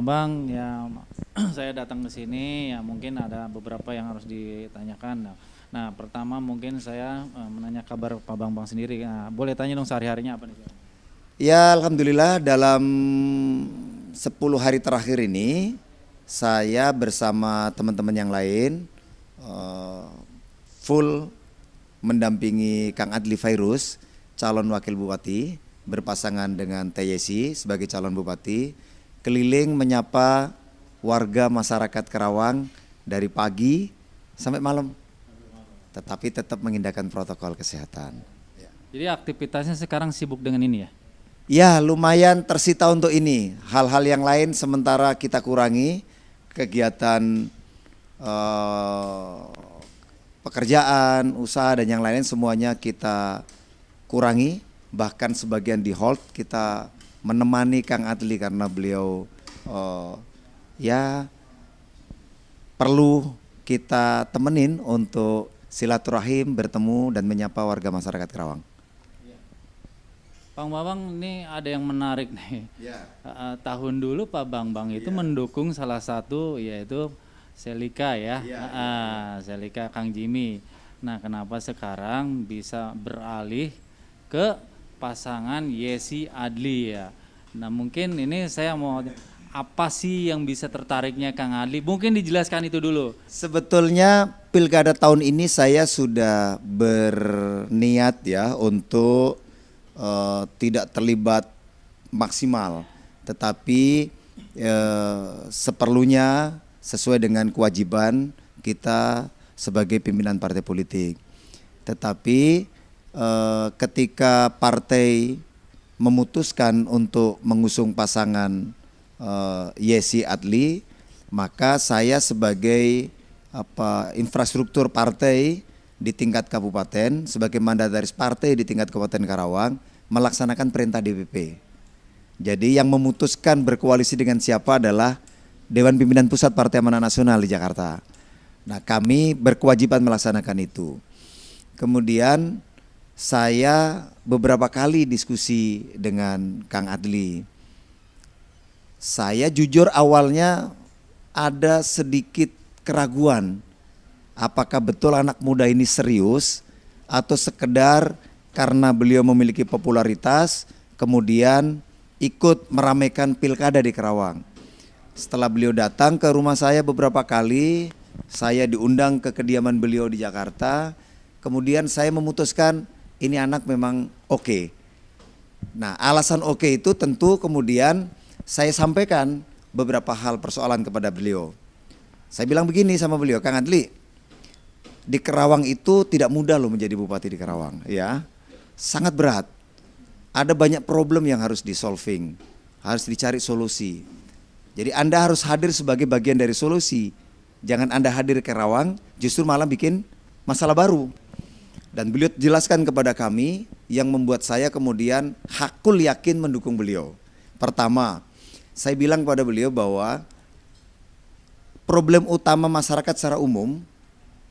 Bambang, ya saya datang ke sini ya mungkin ada beberapa yang harus ditanyakan. Nah, pertama mungkin saya menanya kabar Pak Bambang sendiri. Nah, boleh tanya dong sehari-harinya apa nih? Ya, alhamdulillah dalam 10 hari terakhir ini saya bersama teman-teman yang lain eh, full mendampingi Kang Adli Fairuz, calon wakil bupati, berpasangan dengan Teyesi sebagai calon bupati, keliling menyapa warga masyarakat Karawang dari pagi sampai malam, tetapi tetap mengindahkan protokol kesehatan. Jadi aktivitasnya sekarang sibuk dengan ini ya? Ya, lumayan tersita untuk ini. Hal-hal yang lain sementara kita kurangi, kegiatan pekerjaan, usaha dan yang lain semuanya kita kurangi. Bahkan sebagian di hold, kita menemani Kang Adli karena beliau ya perlu kita temenin untuk silaturahim, bertemu dan menyapa warga masyarakat Karawang. Pak Bambang, ini ada yang menarik nih. Ya. Tahun dulu Pak Bambang itu mendukung salah satu yaitu Selika ya, Selika Kang Jimmy. Nah, kenapa sekarang bisa beralih ke pasangan Yesi Adli ya? Nah, mungkin ini saya mau apa sih yang bisa tertariknya Kang Adli? Mungkin dijelaskan itu dulu. Sebetulnya pilkada tahun ini saya sudah berniat ya untuk tidak terlibat maksimal, tetapi seperlunya sesuai dengan kewajiban kita sebagai pimpinan partai politik. Tetapi ketika partai memutuskan untuk mengusung pasangan Yesi Adli, maka saya sebagai infrastruktur partai di tingkat kabupaten, sebagai mandataris partai di tingkat Kabupaten Karawang, melaksanakan perintah DPP. Jadi yang memutuskan berkoalisi dengan siapa adalah Dewan Pimpinan Pusat Partai Amanat Nasional di Jakarta. Nah, kami berkewajiban melaksanakan itu. Kemudian saya beberapa kali diskusi dengan Kang Adli. Saya jujur awalnya ada sedikit keraguan. Apakah betul anak muda ini serius atau sekedar karena beliau memiliki popularitas kemudian ikut meramaikan pilkada di Karawang. Setelah beliau datang ke rumah saya beberapa kali, saya diundang ke kediaman beliau di Jakarta, kemudian saya memutuskan ini anak memang oke. Nah, alasan oke itu tentu kemudian saya sampaikan beberapa hal persoalan kepada beliau. Saya bilang begini sama beliau, Kang Adli, di Karawang itu tidak mudah loh menjadi bupati di Karawang, ya. Sangat berat. Ada banyak problem yang harus disolving, harus dicari solusi. Jadi Anda harus hadir sebagai bagian dari solusi. Jangan Anda hadir ke Karawang, justru malah bikin masalah baru. Dan beliau jelaskan kepada kami yang membuat saya kemudian hakul yakin mendukung beliau. Pertama, saya bilang kepada beliau bahwa problem utama masyarakat secara umum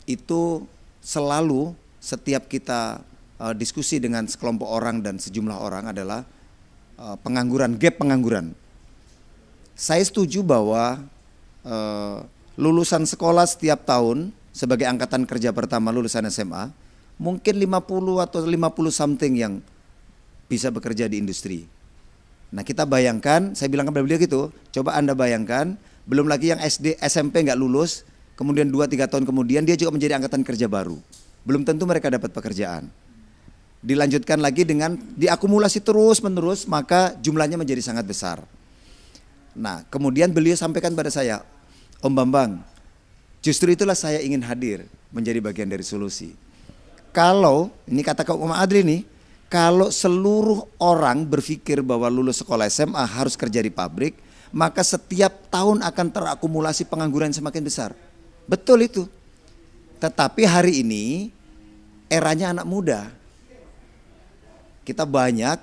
itu selalu setiap kita diskusi dengan sekelompok orang dan sejumlah orang adalah pengangguran, gap pengangguran. Saya setuju bahwa lulusan sekolah setiap tahun sebagai angkatan kerja pertama lulusan SMA mungkin 50 atau 50 something yang bisa bekerja di industri. Nah, kita bayangkan, saya bilang kepada beliau gitu, coba Anda bayangkan, belum lagi yang SD, SMP nggak lulus, kemudian 2-3 tahun kemudian dia juga menjadi angkatan kerja baru. Belum tentu mereka dapat pekerjaan. Dilanjutkan lagi dengan diakumulasi terus menerus, maka jumlahnya menjadi sangat besar. Nah, kemudian beliau sampaikan pada saya, Om Bambang, justru itulah saya ingin hadir menjadi bagian dari solusi. Kalau, ini kata Om Adli nih, kalau seluruh orang berpikir bahwa lulus sekolah SMA harus kerja di pabrik, maka setiap tahun akan terakumulasi pengangguran semakin besar. Betul itu. Tetapi hari ini eranya anak muda. Kita banyak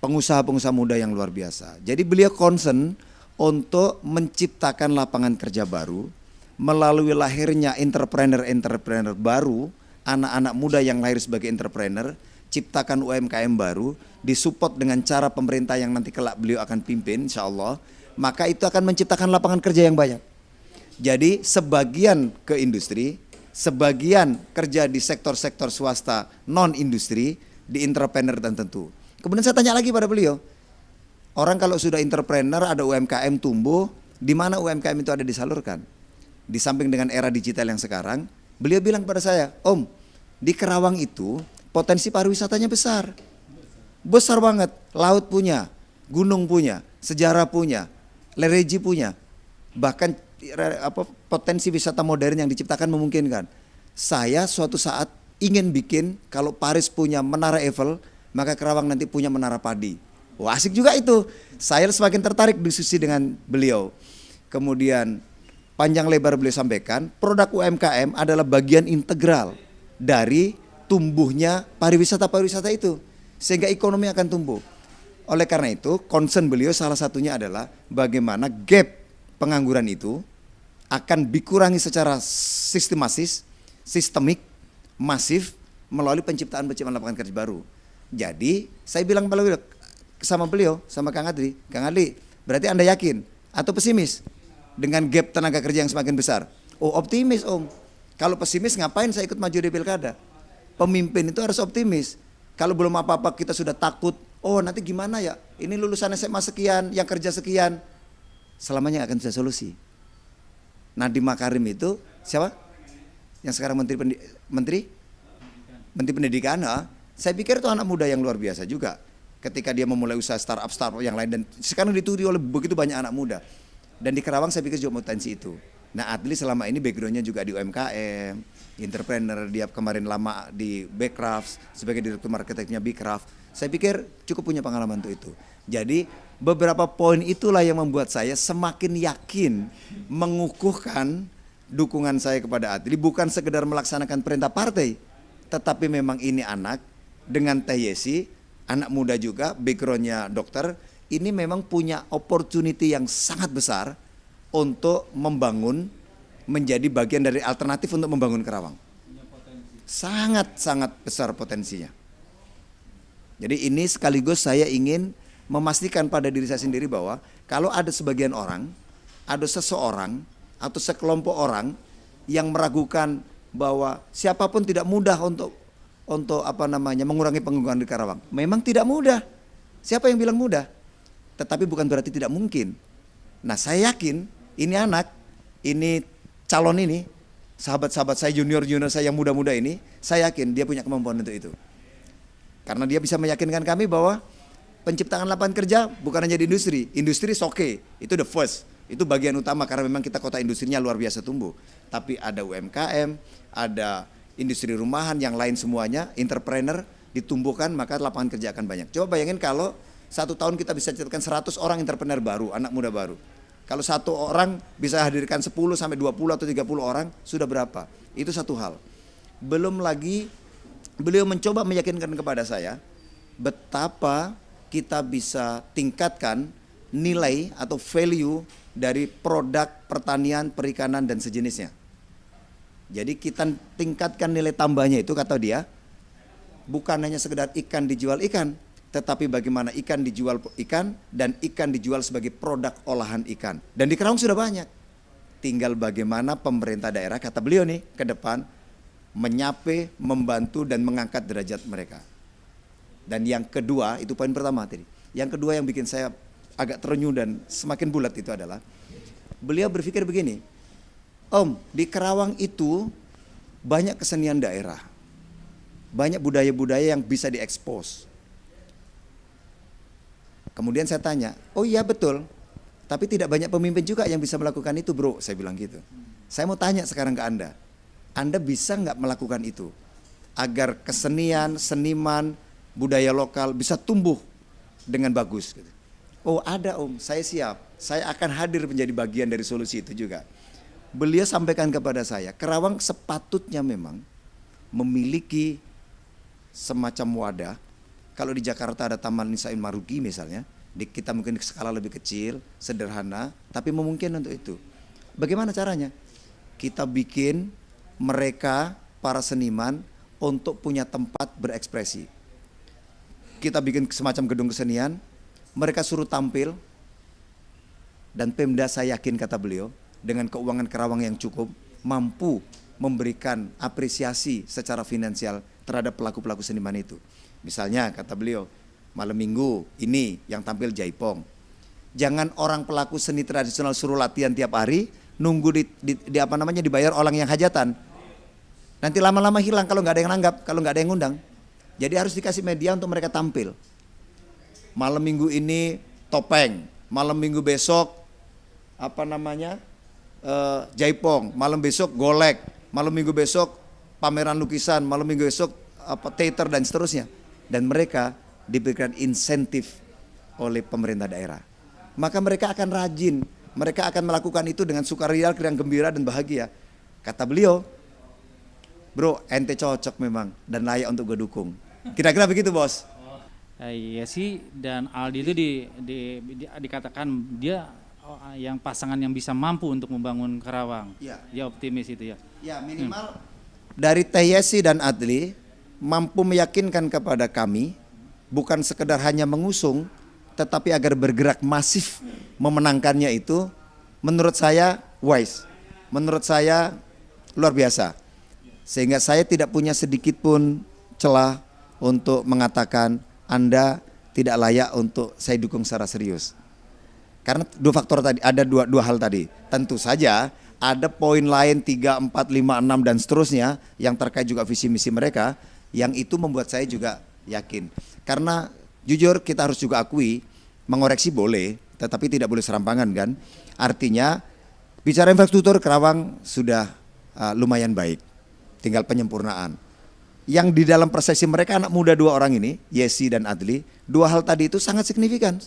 pengusaha-pengusaha muda yang luar biasa. Jadi beliau concern untuk menciptakan lapangan kerja baru melalui lahirnya entrepreneur baru, anak-anak muda yang lahir sebagai entrepreneur, ciptakan UMKM baru, disupport dengan cara pemerintah yang nanti kelak beliau akan pimpin insya Allah, maka itu akan menciptakan lapangan kerja yang banyak. Jadi sebagian ke industri, sebagian kerja di sektor-sektor swasta non-industri, di entrepreneur dan tentu. Kemudian saya tanya lagi pada beliau, orang kalau sudah entrepreneur ada UMKM tumbuh, di mana UMKM itu ada disalurkan? Di samping dengan era digital yang sekarang, beliau bilang pada saya, Om, di Kerawang itu potensi pariwisatanya besar. Besar banget, laut punya, gunung punya, sejarah punya, religi punya. Bahkan potensi wisata modern yang diciptakan memungkinkan. Saya suatu saat ingin bikin, kalau Paris punya Menara Eiffel, maka Kerawang nanti punya Menara Padi. Wah, asik juga itu. Saya semakin tertarik diskusi dengan beliau. Kemudian panjang lebar beliau sampaikan, produk UMKM adalah bagian integral dari tumbuhnya pariwisata itu, sehingga ekonomi akan tumbuh. Oleh karena itu, concern beliau salah satunya adalah bagaimana gap pengangguran itu akan dikurangi secara sistemik, masif melalui penciptaan lapangan kerja baru. Jadi, saya bilang sama beliau, sama Kang Adli, berarti Anda yakin atau pesimis dengan gap tenaga kerja yang semakin besar? Oh, optimis, Om. Kalau pesimis ngapain saya ikut maju di pilkada? Pemimpin itu harus optimis. Kalau belum apa-apa kita sudah takut, oh nanti gimana ya, ini lulusan SMA sekian, yang kerja sekian, selamanya akan bisa solusi. Nadiem Makarim itu siapa? Yang sekarang Menteri Pendidikan. Saya pikir itu anak muda yang luar biasa juga. Ketika dia memulai usaha startup yang lain, dan sekarang dituju oleh begitu banyak anak muda. Dan di Kerawang saya pikir juga potensi itu. Nah, Adli selama ini backgroundnya juga di UMKM, entrepreneur, dia kemarin lama di Backcraft sebagai direktur marketingnya Backcraft. Saya pikir cukup punya pengalaman untuk itu. Jadi beberapa poin itulah yang membuat saya semakin yakin mengukuhkan dukungan saya kepada Adli, bukan sekedar melaksanakan perintah partai, tetapi memang ini anak dengan Teh Yesi, anak muda juga, backgroundnya dokter, ini memang punya opportunity yang sangat besar untuk membangun, menjadi bagian dari alternatif untuk membangun Kerawang. Sangat-sangat besar potensinya. Jadi ini sekaligus saya ingin memastikan pada diri saya sendiri bahwa kalau ada sebagian orang, ada seseorang atau sekelompok orang yang meragukan bahwa siapapun tidak mudah untuk mengurangi pengangguran di Kerawang. Memang tidak mudah. Siapa yang bilang mudah? Tetapi bukan berarti tidak mungkin. Nah, saya yakin ini anak, ini calon ini, sahabat-sahabat saya, junior-junior saya yang muda-muda ini, saya yakin dia punya kemampuan untuk itu. Karena dia bisa meyakinkan kami bahwa penciptaan lapangan kerja bukan hanya di industri. Industri oke, itu the first. Itu bagian utama karena memang kita kota industrinya luar biasa tumbuh. Tapi ada UMKM, ada industri rumahan, yang lain semuanya, entrepreneur ditumbuhkan, maka lapangan kerja akan banyak. Coba bayangin kalau 1 tahun kita bisa ciptakan 100 orang entrepreneur baru, anak muda baru. Kalau 1 orang bisa hadirkan 10 sampai 20 atau 30 orang, sudah berapa? Itu satu hal. Belum lagi beliau mencoba meyakinkan kepada saya betapa kita bisa tingkatkan nilai atau value dari produk pertanian, perikanan dan sejenisnya. Jadi kita tingkatkan nilai tambahnya itu, kata dia, bukan hanya sekedar ikan dijual ikan, tetapi bagaimana ikan dijual ikan dan ikan dijual sebagai produk olahan ikan. Dan di Kerawang sudah banyak. Tinggal bagaimana pemerintah daerah, kata beliau nih, ke depan menyape, membantu dan mengangkat derajat mereka. Dan yang kedua, itu poin pertama tadi. Yang kedua yang bikin saya agak terenyuh dan semakin bulat itu adalah beliau berpikir begini, Om, di Kerawang itu banyak kesenian daerah, banyak budaya-budaya yang bisa diekspos. Kemudian saya tanya, oh iya betul, tapi tidak banyak pemimpin juga yang bisa melakukan itu, bro. Saya bilang gitu. Saya mau tanya sekarang ke Anda bisa nggak melakukan itu agar kesenian, seniman, budaya lokal bisa tumbuh dengan bagus? Gitu. Oh ada Om, saya siap. Saya akan hadir menjadi bagian dari solusi itu juga. Beliau sampaikan kepada saya, Kerawang sepatutnya memang memiliki semacam wadah. Kalau di Jakarta ada Taman Nisain Marugi misalnya, kita mungkin skala lebih kecil, sederhana, tapi memungkinkan untuk itu. Bagaimana caranya? Kita bikin mereka, para seniman, untuk punya tempat berekspresi. kita bikin semacam gedung kesenian, mereka suruh tampil, dan Pemda saya yakin kata beliau dengan keuangan Karawang yang cukup mampu memberikan apresiasi secara finansial terhadap pelaku-pelaku seniman itu. Misalnya kata beliau, malam minggu ini yang tampil Jaipong. Jangan orang pelaku seni tradisional suruh latihan tiap hari, nunggu dibayar orang yang hajatan. Nanti lama-lama hilang kalau nggak ada yang nanggap, kalau nggak ada yang ngundang. Jadi harus dikasih media untuk mereka tampil. Malam minggu ini topeng, malam minggu besok Jaipong, malam besok golek, malam minggu besok pameran lukisan, malam minggu besok teater dan seterusnya. Dan mereka diberikan insentif oleh pemerintah daerah. Maka mereka akan rajin, mereka akan melakukan itu dengan sukarela, riang gembira dan bahagia. Kata beliau, bro, ente cocok memang dan layak untuk gue dukung. Kira-kira begitu, Bos. Iya sih, dan Aldi itu dikatakan dia yang pasangan yang bisa mampu untuk membangun Karawang. Ya. Dia optimis itu ya. Ya, minimal dari Yesi dan Adli mampu meyakinkan kepada kami bukan sekedar hanya mengusung, tetapi agar bergerak masif memenangkannya itu menurut saya wise. Menurut saya luar biasa. Sehingga saya tidak punya sedikit pun celah untuk mengatakan Anda tidak layak untuk saya dukung secara serius. Karena dua faktor tadi, ada dua hal tadi. Tentu saja ada poin lain 3, 4, 5, 6 dan seterusnya yang terkait juga visi misi mereka, yang itu membuat saya juga yakin. Karena jujur kita harus juga akui, mengoreksi boleh, tetapi tidak boleh serampangan kan. Artinya bicara infrastruktur Karawang sudah lumayan baik, tinggal penyempurnaan. Yang di dalam persepsi mereka anak muda dua orang ini, Yesi dan Adli, dua hal tadi itu sangat signifikan.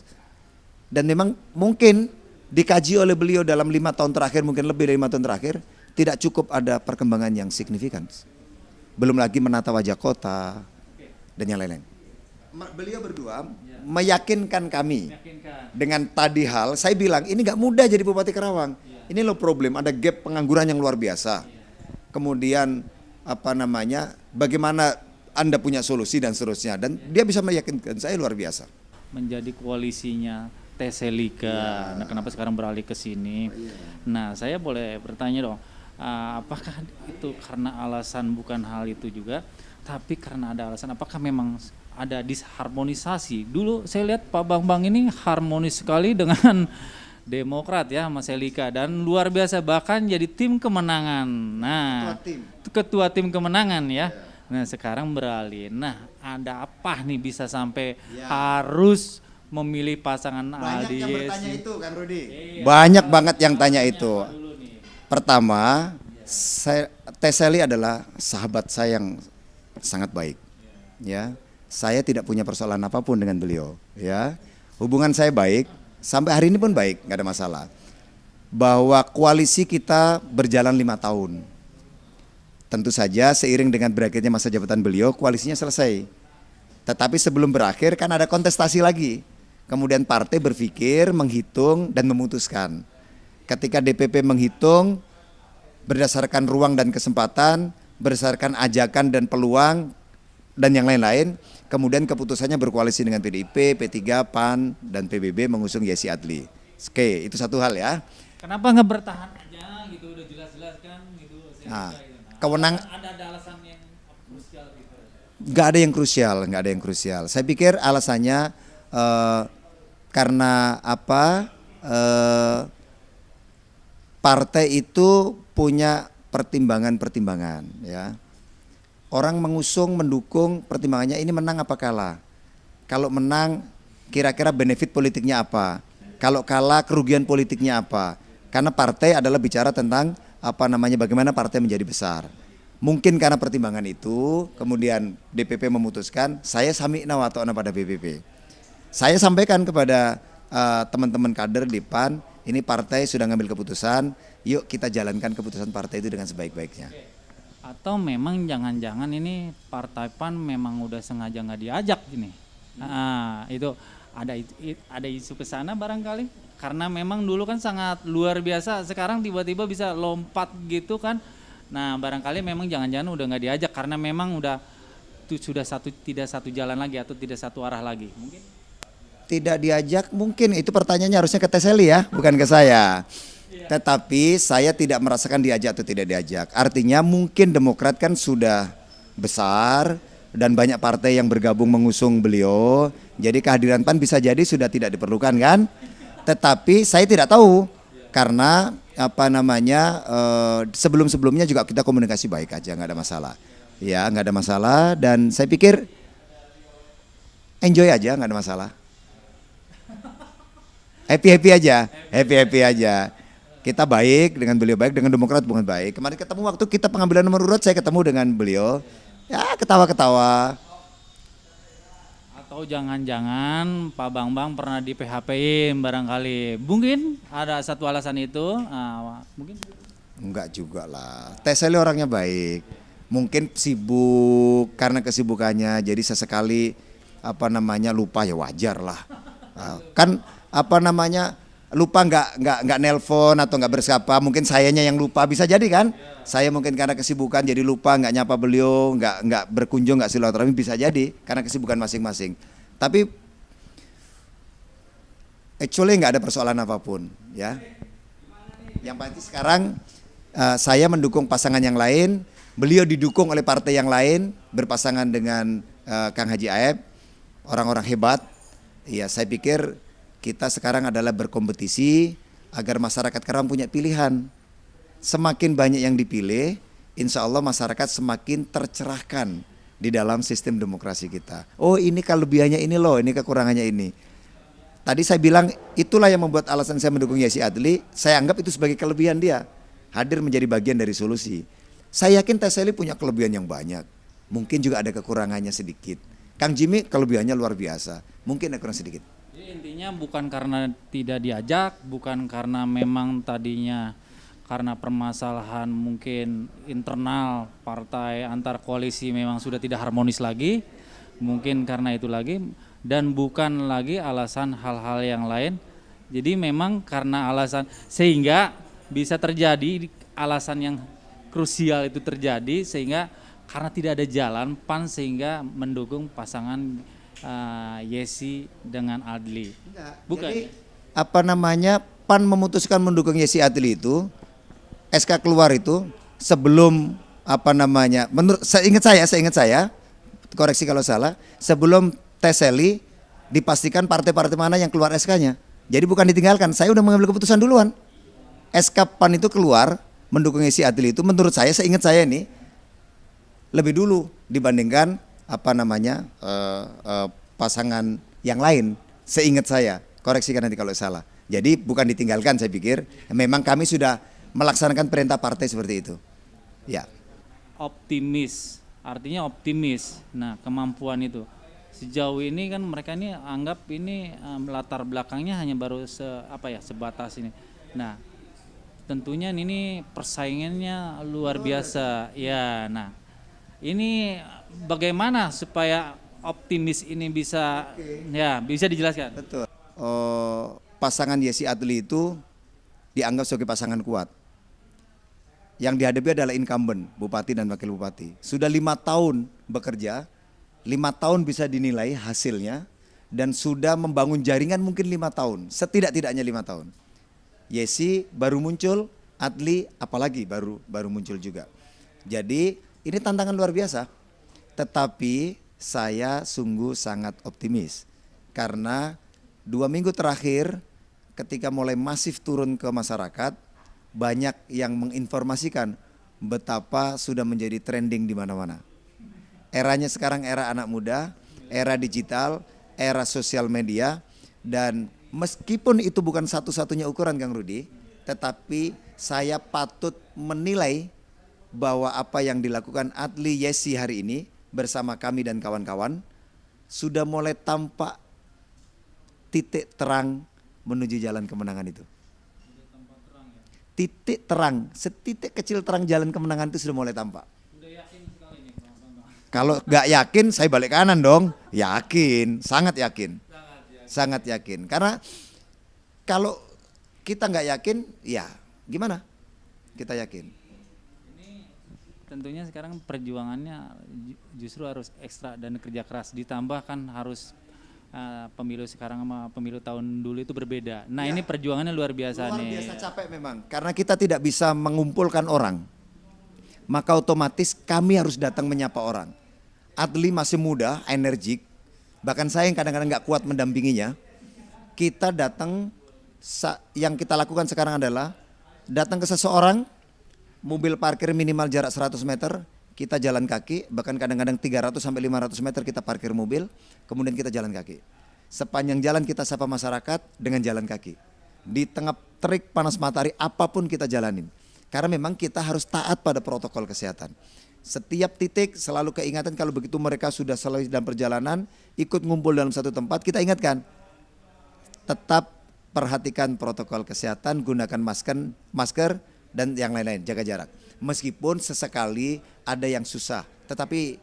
Dan memang mungkin dikaji oleh beliau dalam 5 tahun terakhir, mungkin lebih dari 5 tahun terakhir, tidak cukup ada perkembangan yang signifikan. Belum lagi menata wajah kota dan yang lain-lain. Beliau berdua meyakinkan kami dengan tadi hal, saya bilang ini gak mudah jadi Bupati Karawang. Ini loh problem, ada gap pengangguran yang luar biasa. Kemudian bagaimana Anda punya solusi dan seterusnya. Dan dia bisa meyakinkan saya luar biasa. Menjadi koalisinya Teselika. Nah, kenapa sekarang beralih ke sini? Nah, saya boleh bertanya dong, apakah itu karena alasan bukan hal itu juga, tapi karena ada alasan, apakah memang ada disharmonisasi? Dulu saya lihat Pak Bambang ini harmonis sekali dengan Demokrat ya, Mas Selika, dan luar biasa, bahkan jadi tim kemenangan. Nah, ketua tim kemenangan ya. Nah, sekarang beralih. Nah, ada apa nih bisa sampai harus memilih pasangan Aldi Yesi? Banyak yang bertanya itu kan Rudi. Banyak banget yang tanya itu. Pertama, Teseli adalah sahabat saya yang sangat baik. Ya, saya tidak punya persoalan apapun dengan beliau. Ya, hubungan saya baik, sampai hari ini pun baik, nggak ada masalah. Bahwa koalisi kita berjalan 5 tahun. Tentu saja seiring dengan berakhirnya masa jabatan beliau, koalisinya selesai. Tetapi sebelum berakhir kan ada kontestasi lagi. Kemudian partai berpikir, menghitung, dan memutuskan. Ketika DPP menghitung, berdasarkan ruang dan kesempatan, berdasarkan ajakan dan peluang, dan yang lain-lain, kemudian keputusannya berkoalisi dengan PDIP, P3, PAN, dan PBB mengusung Yesi Adli. Oke, itu satu hal ya. Kenapa nggak bertahan aja gitu, udah jelas-jelas kan gitu. Kewenangan ada alasan yang krusial gitu. Nggak ada yang krusial. Saya pikir alasannya karena partai itu punya pertimbangan ya. Orang mengusung, mendukung, pertimbangannya ini menang apa kalah. Kalau menang, kira-kira benefit politiknya apa. Kalau kalah, kerugian politiknya apa. Karena partai adalah bicara tentang bagaimana partai menjadi besar. Mungkin karena pertimbangan itu, kemudian DPP memutuskan, saya sami'na wa ta'na pada DPP. Saya sampaikan kepada teman-teman kader di PAN, ini partai sudah ngambil keputusan, yuk kita jalankan keputusan partai itu dengan sebaik-baiknya. Atau memang jangan-jangan ini partai PAN memang udah sengaja nggak diajak ini. Itu ada isu ke sana barangkali, karena memang dulu kan sangat luar biasa, sekarang tiba-tiba bisa lompat gitu kan. Nah, barangkali memang jangan-jangan udah nggak diajak karena memang udah sudah tidak satu jalan lagi atau tidak satu arah lagi? Mungkin tidak diajak, mungkin itu pertanyaannya harusnya ke Teseli ya, bukan ke saya. Tetapi saya tidak merasakan diajak atau tidak diajak. Artinya mungkin Demokrat kan sudah besar dan banyak partai yang bergabung mengusung beliau. Jadi kehadiran PAN bisa jadi sudah tidak diperlukan kan? Tetapi saya tidak tahu karena sebelum-sebelumnya juga kita komunikasi baik aja, nggak ada masalah. Ya, nggak ada masalah dan saya pikir enjoy aja, nggak ada masalah. Happy aja. Kita baik dengan beliau, baik dengan Demokrat bukan baik. Kemarin ketemu waktu kita pengambilan nomor urut, saya ketemu dengan beliau. Ya ketawa-ketawa. atau jangan-jangan Pak Bambang pernah di PHP-in barangkali. Mungkin ada satu alasan itu. Mungkin Enggak juga lah. Teseli orangnya baik. Mungkin sibuk karena kesibukannya jadi sesekali lupa ya wajar lah. Kan lupa nggak nelpon atau nggak bersapa, mungkin sayanya yang lupa bisa jadi kan? Saya mungkin karena kesibukan jadi lupa nggak nyapa beliau, nggak berkunjung, nggak silaturahmi, bisa jadi karena kesibukan masing-masing. Tapi actually nggak ada persoalan apapun ya. Yang pasti sekarang saya mendukung pasangan yang lain, beliau didukung oleh partai yang lain, berpasangan dengan Kang Haji Aep, orang-orang hebat. Ya saya pikir kita sekarang adalah berkompetisi agar masyarakat Karawang punya pilihan. Semakin banyak yang dipilih, insya Allah masyarakat semakin tercerahkan di dalam sistem demokrasi kita. Oh ini kelebihannya ini loh, ini kekurangannya ini. Tadi saya bilang itulah yang membuat alasan saya mendukung Yesi Adli. Saya anggap itu sebagai kelebihan dia, hadir menjadi bagian dari solusi. Saya yakin Teseli punya kelebihan yang banyak, mungkin juga ada kekurangannya sedikit. Kang Jimmy kelebihannya luar biasa, mungkin ada kurang sedikit. jadi intinya bukan karena tidak diajak, bukan karena memang tadinya karena permasalahan mungkin internal partai antar koalisi memang sudah tidak harmonis lagi, mungkin karena itu lagi, dan bukan lagi alasan hal-hal yang lain. Jadi memang karena alasan sehingga bisa terjadi alasan yang krusial itu terjadi sehingga karena tidak ada jalan PAN sehingga mendukung pasangan Yesi dengan Adli. Bukan. Jadi PAN memutuskan mendukung Yesi Adli itu SK keluar itu sebelum menurut seingat saya koreksi kalau salah, sebelum Teseli dipastikan partai-partai mana yang keluar SK-nya. Jadi bukan ditinggalkan, saya udah mengambil keputusan duluan. SK PAN itu keluar mendukung Yesi Adli itu menurut saya, seingat saya ini lebih dulu dibandingkan pasangan yang lain, seingat saya, koreksikan nanti kalau salah. Jadi bukan ditinggalkan, saya pikir memang kami sudah melaksanakan perintah partai seperti itu. Ya. Optimis, artinya optimis. Nah kemampuan itu sejauh ini kan mereka ini anggap ini latar belakangnya hanya baru sebatas ini. Nah tentunya ini persaingannya luar biasa. Ya, nah ini bagaimana supaya optimis ini bisa bisa dijelaskan? Betul. Pasangan Yesi Adli itu dianggap sebagai pasangan kuat. Yang dihadapi adalah incumbent, bupati dan wakil bupati. Sudah 5 tahun bekerja, 5 tahun bisa dinilai hasilnya, dan sudah membangun jaringan mungkin 5 tahun, setidak-tidaknya 5 tahun. Yesi baru muncul, Adli apalagi baru muncul juga. Jadi ini tantangan luar biasa. Tetapi saya sungguh sangat optimis karena 2 minggu terakhir ketika mulai masif turun ke masyarakat, banyak yang menginformasikan betapa sudah menjadi trending di mana-mana. Eranya sekarang era anak muda, era digital, era sosial media, dan meskipun itu bukan satu-satunya ukuran Kang Rudi, tetapi saya patut menilai bahwa apa yang dilakukan Adli Yesi hari ini bersama kami dan kawan-kawan sudah mulai tampak titik terang menuju jalan kemenangan itu. Titik terang, setitik kecil terang jalan kemenangan itu sudah mulai tampak. Kalau nggak yakin saya balik kanan dong. Yakin, sangat yakin. Sangat yakin. Karena kalau kita nggak yakin, ya gimana? Kita yakin. tentunya sekarang perjuangannya justru harus ekstra dan kerja keras, ditambah kan harus pemilu sekarang sama pemilu tahun dulu itu berbeda. Nah, ini perjuangannya luar biasa nih. Luar biasa capek memang, karena kita tidak bisa mengumpulkan orang. Maka otomatis kami harus datang menyapa orang. Adli masih muda, energik, bahkan saya yang kadang-kadang gak kuat mendampinginya. Kita datang, yang kita lakukan sekarang adalah datang ke seseorang, mobil parkir minimal jarak 100 meter, kita jalan kaki, bahkan kadang-kadang 300 sampai 500 meter kita parkir mobil, kemudian kita jalan kaki. Sepanjang jalan kita sapa masyarakat dengan jalan kaki. Di tengah terik panas matahari apapun kita jalanin. Karena memang kita harus taat pada protokol kesehatan. Setiap titik selalu keingatan kalau begitu mereka sudah selesai dalam perjalanan, ikut ngumpul dalam satu tempat, kita ingatkan. Tetap perhatikan protokol kesehatan, gunakan masker dan yang lain-lain, jaga jarak. Meskipun sesekali ada yang susah, tetapi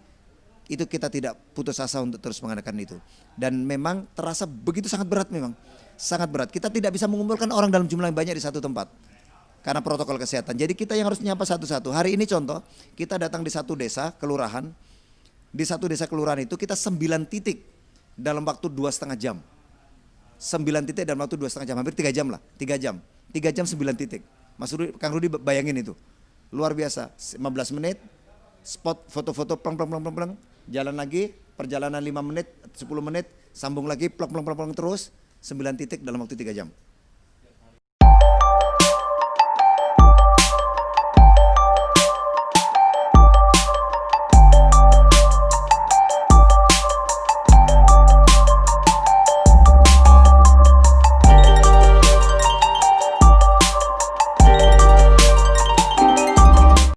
itu kita tidak putus asa untuk terus mengadakan itu. Dan memang terasa begitu sangat berat memang, sangat berat. Kita tidak bisa mengumpulkan orang dalam jumlah yang banyak di satu tempat karena protokol kesehatan. Jadi kita yang harus menyapa satu-satu. Hari ini contoh, kita datang di satu desa, kelurahan. Di satu desa kelurahan itu kita 9 titik dalam waktu 2,5 jam. 9 titik dalam waktu 2,5 jam, hampir 3 jam lah, 3 jam. 3 jam 9 titik. Mas Rudi, Kang Rudi bayangin itu. Luar biasa, 15 menit, spot foto-foto, pleng, jalan lagi, perjalanan 5 menit, 10 menit, sambung lagi, pleng, terus, 9 titik dalam waktu 3 jam.